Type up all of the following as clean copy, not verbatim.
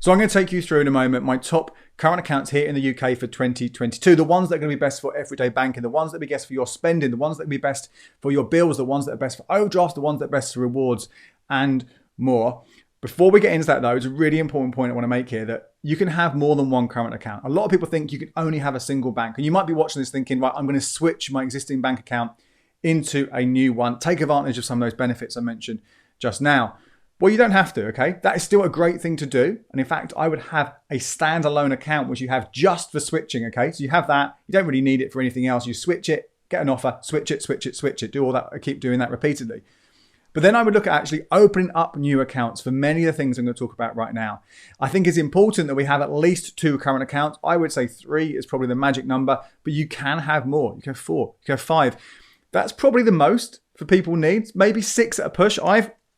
So I'm going to take you through in a moment my top current accounts here in the UK for 2022, the ones that are going to be best for everyday banking, the ones that will be best for your spending, the ones that will be best for your bills, the ones that are best for overdrafts, the ones that are best for rewards, and more. Before we get into that though, it's a really important point I want to make here that you can have more than one current account. A lot of people think you can only have a single bank, and you might be watching this thinking, right, I'm going to switch my existing bank account into a new one, take advantage of some of those benefits I mentioned just now. Well, you don't have to, okay? That is still a great thing to do. And in fact, I would have a standalone account, which you have just for switching, okay? So you have that. You don't really need it for anything else. You switch it, get an offer, switch it, switch it, switch it. Do all that. I keep doing that repeatedly. But then I would look at actually opening up new accounts for many of the things I'm going to talk about right now. I think it's important that we have at least 2 current accounts. I would say 3 is probably the magic number, but you can have more. You can have 4, you can have 5. That's probably the most for people need. Maybe 6 at a push.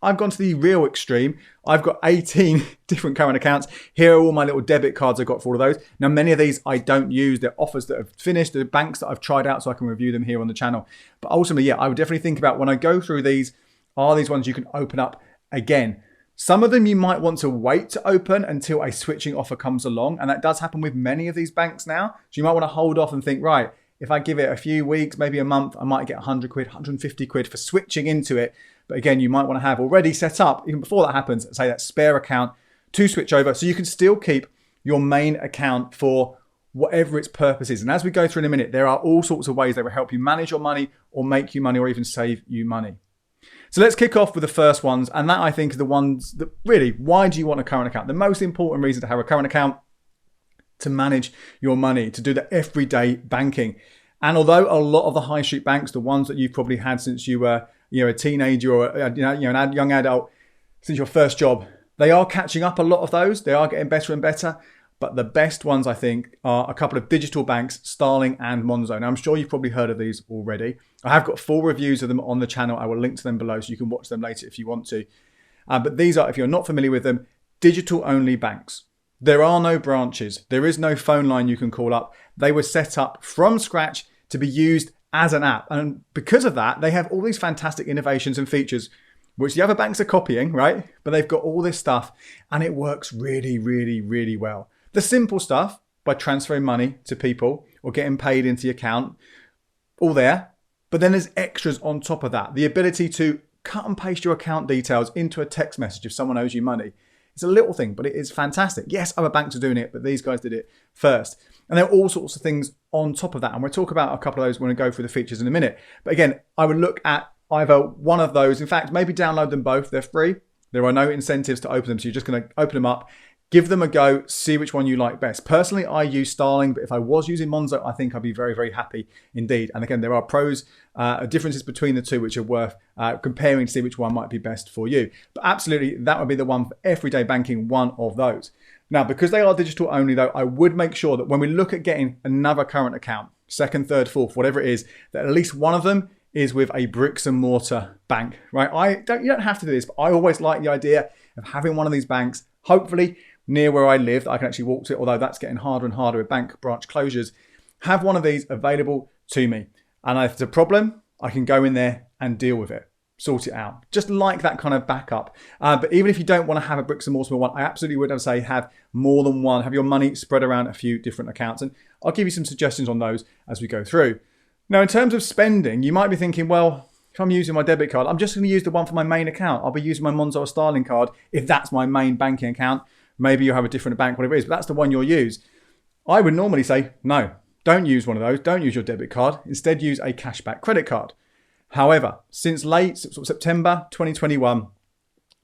I've gone to the real extreme. I've got 18 different current accounts. Here are all my little debit cards I've got for all of those. Now, many of these I don't use. They're offers that have finished. They're banks that I've tried out so I can review them here on the channel. But ultimately, yeah, I would definitely think about when I go through these, are these ones you can open up again? Some of them you might want to wait to open until a switching offer comes along. And that does happen with many of these banks now. So you might want to hold off and think, right, if I give it a few weeks, maybe a month, I might get 100 quid, 150 quid for switching into it. But again, you might want to have already set up, even before that happens, say that spare account to switch over so you can still keep your main account for whatever its purpose is. And as we go through in a minute, there are all sorts of ways that will help you manage your money or make you money or even save you money. So let's kick off with the first ones. And that I think are the ones that really, why do you want a current account? The most important reason to have a current account: to manage your money, to do the everyday banking. And although a lot of the high street banks, the ones that you've probably had since you were a teenager or an young adult, since your first job, they are catching up a lot of those. They are getting better and better. But the best ones, I think, are a couple of digital banks, Starling and Monzo. Now, I'm sure you've probably heard of these already. I have got 4 reviews of them on the channel. I will link to them below so you can watch them later if you want to. But these are, if you're not familiar with them, digital-only banks. There are no branches. There is no phone line you can call up. They were set up from scratch to be used as an app. And because of that, they have all these fantastic innovations and features, which the other banks are copying, right? But they've got all this stuff and it works really, really, really well. The simple stuff, by transferring money to people or getting paid into your account, all there. But then there's extras on top of that. The ability to cut and paste your account details into a text message if someone owes you money. It's a little thing, but it is fantastic. Yes, other banks are doing it, but these guys did it first. And there are all sorts of things on top of that. And we'll talk about a couple of those when we go through the features in a minute. But again, I would look at either one of those. In fact, maybe download them both. They're free. There are no incentives to open them. So you're just going to open them up, give them a go, see which one you like best. Personally, I use Starling, but if I was using Monzo, I think I'd be very, very happy indeed. And again, there are pros, differences between the two, which are worth comparing to see which one might be best for you. But absolutely, that would be the one for everyday banking, one of those. Now, because they are digital only though, I would make sure that when we look at getting another current account, second, third, fourth, whatever it is, that at least one of them is with a bricks and mortar bank, right? You don't have to do this, but I always like the idea of having one of these banks, hopefully near where I live, that I can actually walk to, although that's getting harder and harder with bank branch closures. Have one of these available to me. And if it's a problem, I can go in there and deal with it, sort it out. Just like that kind of backup. But even if you don't want to have a bricks and mortar one, I absolutely would say have more than one. Have your money spread around a few different accounts. And I'll give you some suggestions on those as we go through. Now, in terms of spending, you might be thinking, well, if I'm using my debit card, I'm just going to use the one for my main account. I'll be using my Monzo or Starling card if that's my main banking account. Maybe you have a different bank, whatever it is, but that's the one you'll use. I would normally say, no, don't use one of those. Don't use your debit card. Instead, use a cashback credit card. However, since late September 2021,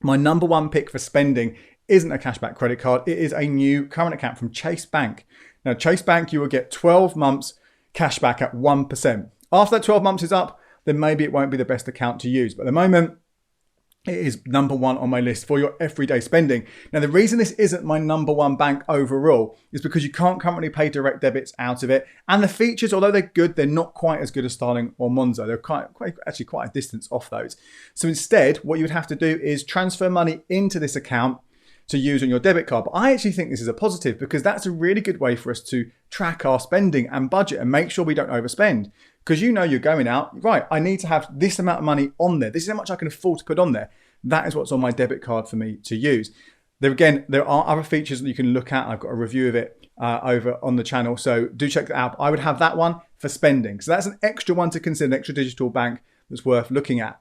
my number one pick for spending isn't a cashback credit card. It is a new current account from Chase Bank. Now, Chase Bank, you will get 12 months cashback at 1%. After that 12 months is up, then maybe it won't be the best account to use. But at the moment, it is number one on my list for your everyday spending. Now, the reason this isn't my number one bank overall is because you can't currently pay direct debits out of it. And the features, although they're good, they're not quite as good as Starling or Monzo. They're actually quite a distance off those. So instead, what you would have to do is transfer money into this account to use on your debit card. But I actually think this is a positive because that's a really good way for us to track our spending and budget and make sure we don't overspend. Because you know you're going out, right, I need to have this amount of money on there. This is how much I can afford to put on there. That is what's on my debit card for me to use. There are other features that you can look at. I've got a review of it over on the channel, so do check that out. I would have that one for spending. So that's an extra one to consider, an extra digital bank that's worth looking at.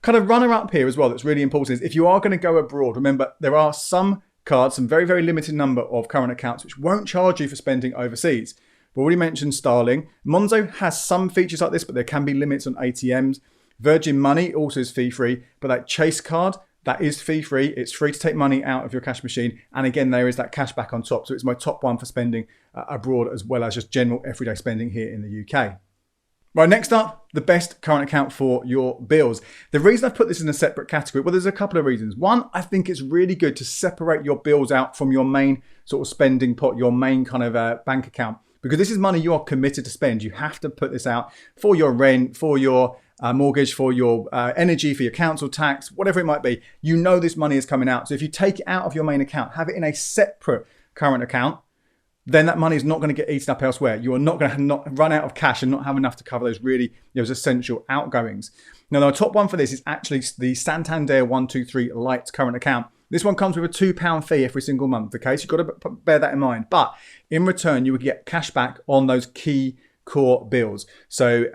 Kind of runner up here as well that's really important is if you are going to go abroad, remember there are some cards, some very, very limited number of current accounts which won't charge you for spending overseas. We've already mentioned Starling. Monzo has some features like this, but there can be limits on ATMs. Virgin Money also is fee-free, but that Chase card, that is fee-free. It's free to take money out of your cash machine. And again, there is that cash back on top. So it's my top one for spending abroad as well as just general everyday spending here in the UK. Right, next up, the best current account for your bills. The reason I've put this in a separate category, well, there's a couple of reasons. One, I think it's really good to separate your bills out from your main sort of spending pot, your main kind of bank account, because this is money you are committed to spend. You have to put this out for your rent, for your mortgage, for your energy, for your council tax, whatever it might be. You know this money is coming out. So if you take it out of your main account, have it in a separate current account, then that money is not going to get eaten up elsewhere. You are not going to not run out of cash and not have enough to cover those essential outgoings. Now, the top one for this is actually the Santander 123 Lite current account. This one comes with a £2 fee every single month, okay? So you've got to bear that in mind. But in return, you would get cash back on those key core bills. So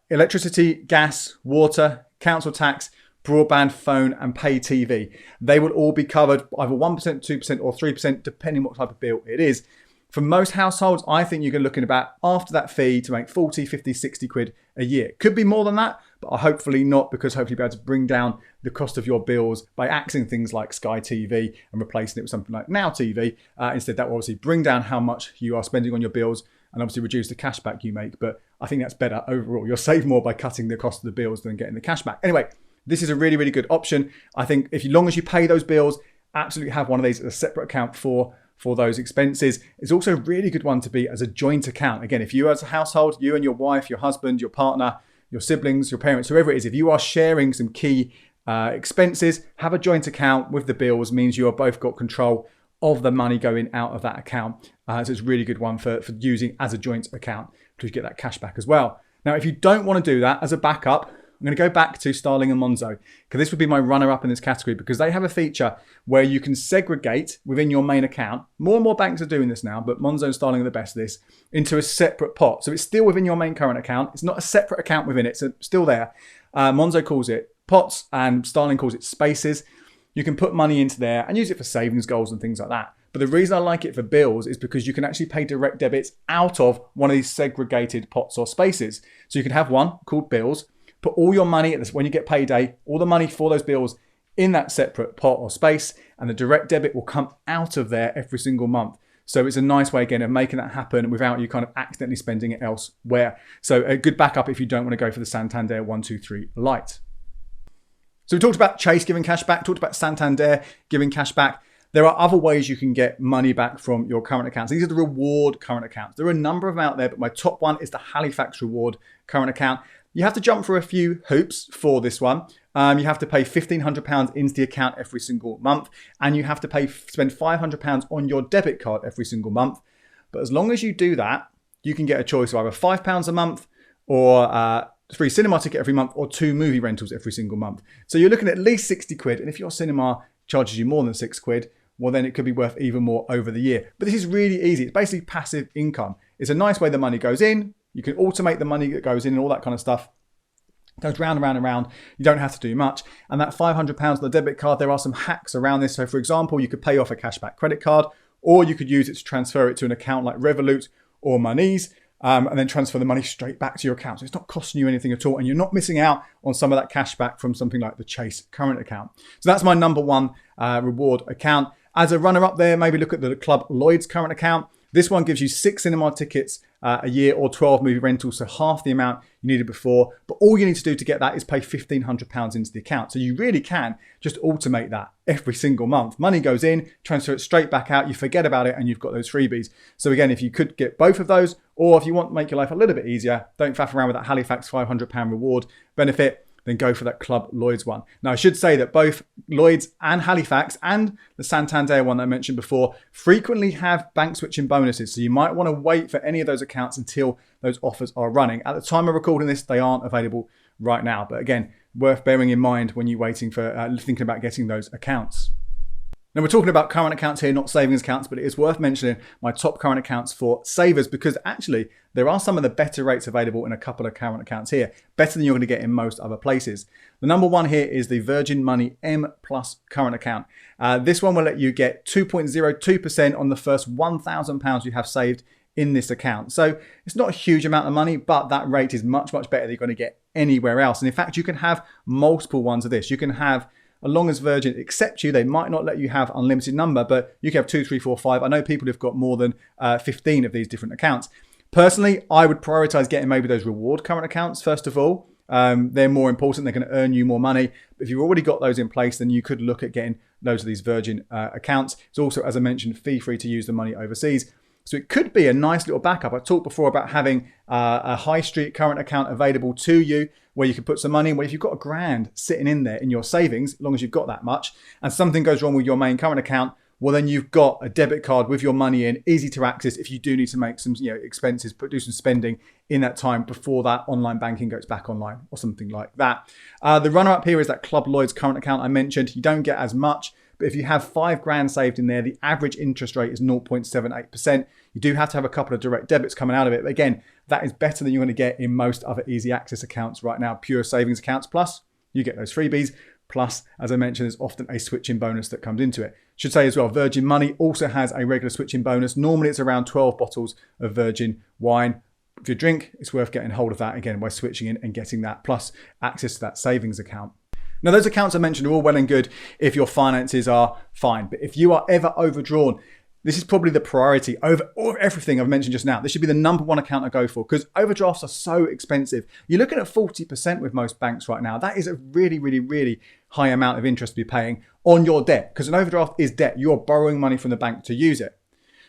electricity, gas, water, council tax, broadband, phone, and pay TV. They will all be covered either 1%, 2%, or 3%, depending what type of bill it is. For most households, I think you're looking about, after that fee, to make 40, 50, 60 quid a year. Could be more than that, but hopefully not, because hopefully you'll be able to bring down the cost of your bills by axing things like Sky TV and replacing it with something like Now TV. Instead, that will obviously bring down how much you are spending on your bills and obviously reduce the cash back you make. But I think that's better overall. You'll save more by cutting the cost of the bills than getting the cash back. Anyway, this is a really, really good option. I think as long as you pay those bills, absolutely have one of these as a separate account for those expenses. It's also a really good one to be as a joint account. Again, if you as a household, you and your wife, your husband, your partner, your siblings, your parents, whoever it is, if you are sharing some key expenses, have a joint account with the bills, means you are both got control of the money going out of that account. So it's a really good one for using as a joint account to get that cash back as well. Now, if you don't want to do that as a backup, I'm going to go back to Starling and Monzo, because this would be my runner-up in this category, because they have a feature where you can segregate within your main account. More and more banks are doing this now, but Monzo and Starling are the best at this, into a separate pot. So it's still within your main current account. It's not a separate account within it, so it's still there. Monzo calls it pots and Starling calls it spaces. You can put money into there and use it for savings goals and things like that. But the reason I like it for bills is because you can actually pay direct debits out of one of these segregated pots or spaces. So you can have one called bills, put all your money, when you get payday, all the money for those bills in that separate pot or space, and the direct debit will come out of there every single month. So it's a nice way, again, of making that happen without you kind of accidentally spending it elsewhere. So a good backup if you don't want to go for the Santander 123 Lite. So we talked about Chase giving cash back, talked about Santander giving cash back. There are other ways you can get money back from your current accounts. These are the reward current accounts. There are a number of them out there, but my top one is the Halifax Reward current account. You have to jump through a few hoops for this one. You have to pay £1,500 into the account every single month, and you have to spend £500 on your debit card every single month. But as long as you do that, you can get a choice of either £5 a month, or free cinema ticket every month, or 2 movie rentals every single month. So you're looking at least 60 quid, and if your cinema charges you more than 6 quid, well, then it could be worth even more over the year. But this is really easy. It's basically passive income. It's a nice way the money goes in. You can automate the money that goes in and all that kind of stuff. It goes round and round and round. You don't have to do much. And that £500 on the debit card, there are some hacks around this. So for example, you could pay off a cashback credit card, or you could use it to transfer it to an account like Revolut or Monese, and then transfer the money straight back to your account. So it's not costing you anything at all, and you're not missing out on some of that cash back from something like the Chase current account. So that's my number one reward account. As a runner-up there, maybe look at the Club Lloyd's current account. This one gives you 6 cinema tickets a year, or 12 movie rentals, so half the amount you needed before. But all you need to do to get that is pay £1,500 into the account. So you really can just automate that every single month. Money goes in, transfer it straight back out, you forget about it, and you've got those freebies. So again, if you could get both of those, or if you want to make your life a little bit easier, don't faff around with that Halifax £500 reward benefit, then go for that Club Lloyd's one. Now, I should say that both Lloyd's and Halifax and the Santander one that I mentioned before frequently have bank switching bonuses. So you might want to wait for any of those accounts until those offers are running. At the time of recording this, they aren't available right now. But again, worth bearing in mind when you're waiting for thinking about getting those accounts. Now we're talking about current accounts here, not savings accounts, but it is worth mentioning my top current accounts for savers, because actually there are some of the better rates available in a couple of current accounts here, better than you're going to get in most other places. The number one here is the Virgin Money M Plus current account. This one will let you get 2.02% on the first £1,000 you have saved in this account. So it's not a huge amount of money, but that rate is much, much better than you're going to get anywhere else. And in fact, you can have multiple ones of this. You can have, as long as Virgin accepts you, they might not let you have unlimited number, but you can have 2, 3, 4, 5. I know people who've got more than 15 of these different accounts. Personally, I would prioritize getting maybe those reward current accounts first of all. They're more important. They're going to earn you more money. But if you've already got those in place, then you could look at getting loads of these Virgin accounts. It's also, as I mentioned, fee-free to use the money overseas. So it could be a nice little backup. I talked before about having a high street current account available to you where you can put some money in. Where if you've got £1,000 sitting in there in your savings, as long as you've got that much, and something goes wrong with your main current account, well, then you've got a debit card with your money in, easy to access if you do need to make some expenses, do some spending in that time before that online banking goes back online or something like that. The runner-up here is that Club Lloyd's current account I mentioned. You don't get as much, but if you have £5,000 saved in there, the average interest rate is 0.78%. You do have to have a couple of direct debits coming out of it. But again, that is better than you're going to get in most other easy access accounts right now, pure savings accounts. Plus, you get those freebies. Plus, as I mentioned, there's often a switching bonus that comes into it. Should say as well, Virgin Money also has a regular switching bonus. Normally, it's around 12 bottles of Virgin wine. If you drink, it's worth getting hold of that again by switching in and getting that, plus access to that savings account. Now, those accounts I mentioned are all well and good if your finances are fine. But if you are ever overdrawn, this is probably the priority over everything I've mentioned just now. This should be the number one account I go for because overdrafts are so expensive. You're looking at 40% with most banks right now. That is a really, really, really high amount of interest to be paying on your debt, because an overdraft is debt. You're borrowing money from the bank to use it.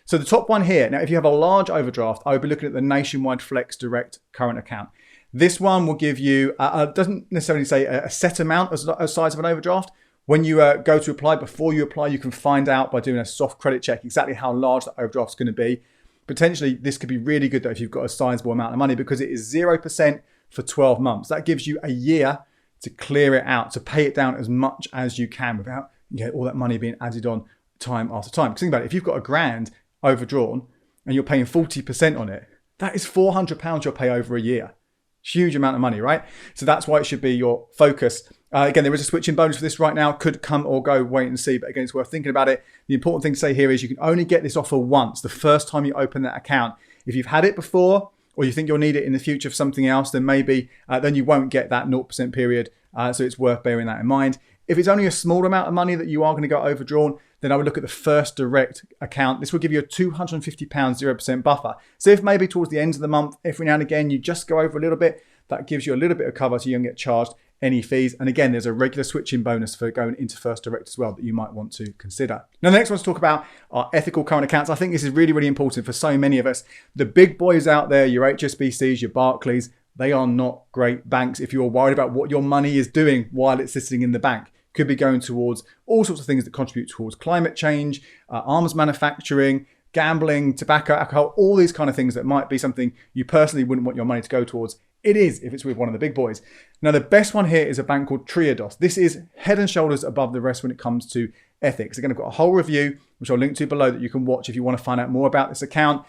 So the top one here, now if you have a large overdraft, I would be looking at the Nationwide Flex Direct current account. This one will give you, doesn't necessarily say a set amount as size of an overdraft. When you go to apply, before you apply, you can find out by doing a soft credit check exactly how large that overdraft is going to be. Potentially, this could be really good though if you've got a sizable amount of money, because it is 0% for 12 months. That gives you a year to clear it out, to pay it down as much as you can without all that money being added on time after time. Because think about it, if you've got £1,000 overdrawn and you're paying 40% on it, that is £400 you'll pay over a year. Huge amount of money, right? So that's why it should be your focus. Again, there is a switching bonus for this right now. Could come or go, wait and see. But again, it's worth thinking about it. The important thing to say here is you can only get this offer once, the first time you open that account. If you've had it before, or you think you'll need it in the future for something else, then maybe then you won't get that 0% period. So it's worth bearing that in mind. If it's only a small amount of money that you are going to go overdrawn, then I would look at the First Direct account. This will give you a £250 0% buffer. So if maybe towards the end of the month, every now and again, you just go over a little bit, that gives you a little bit of cover so you don't get charged any fees. And again, there's a regular switching bonus for going into First Direct as well that you might want to consider. Now, the next one to talk about are ethical current accounts. I think this is really, really important for so many of us. The big boys out there, your HSBCs, your Barclays, they are not great banks if you're worried about what your money is doing while it's sitting in the bank. Could be going towards all sorts of things that contribute towards climate change, arms manufacturing, gambling, tobacco, alcohol, all these kind of things that might be something you personally wouldn't want your money to go towards. It is if it's with one of the big boys. Now, the best one here is a bank called Triodos. This is head and shoulders above the rest when it comes to ethics. Again, I've got a whole review, which I'll link to below, that you can watch if you want to find out more about this account.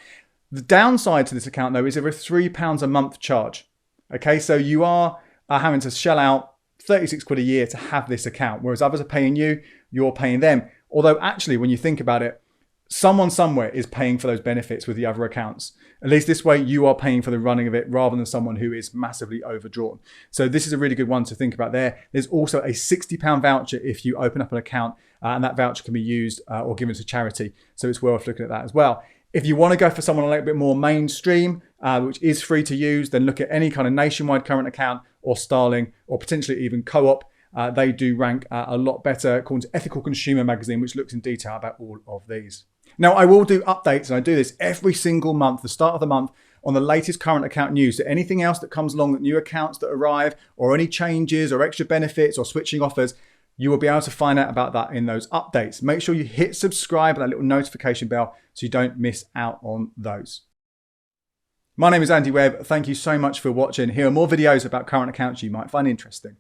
The downside to this account, though, is there a £3 a month charge. Okay, so you are having to shell out 36 quid a year to have this account, whereas others are paying you, you're paying them. Although actually, when you think about it, someone somewhere is paying for those benefits with the other accounts. At least this way, you are paying for the running of it rather than someone who is massively overdrawn. So this is a really good one to think about there. There's also a £60 voucher if you open up an account, and that voucher can be used or given to charity. So it's worth looking at that as well. If you want to go for someone a little bit more mainstream, which is free to use, then look at any kind of Nationwide current account or Starling or potentially even Co-op. They do rank a lot better according to Ethical Consumer magazine, which looks in detail about all of these. Now, I will do updates, and I do this every single month, the start of the month, on the latest current account news. So anything else that comes along, new accounts that arrive, or any changes or extra benefits or switching offers, you will be able to find out about that in those updates. Make sure you hit subscribe and that little notification bell so you don't miss out on those. My name is Andy Webb. Thank you so much for watching. Here are more videos about current accounts you might find interesting.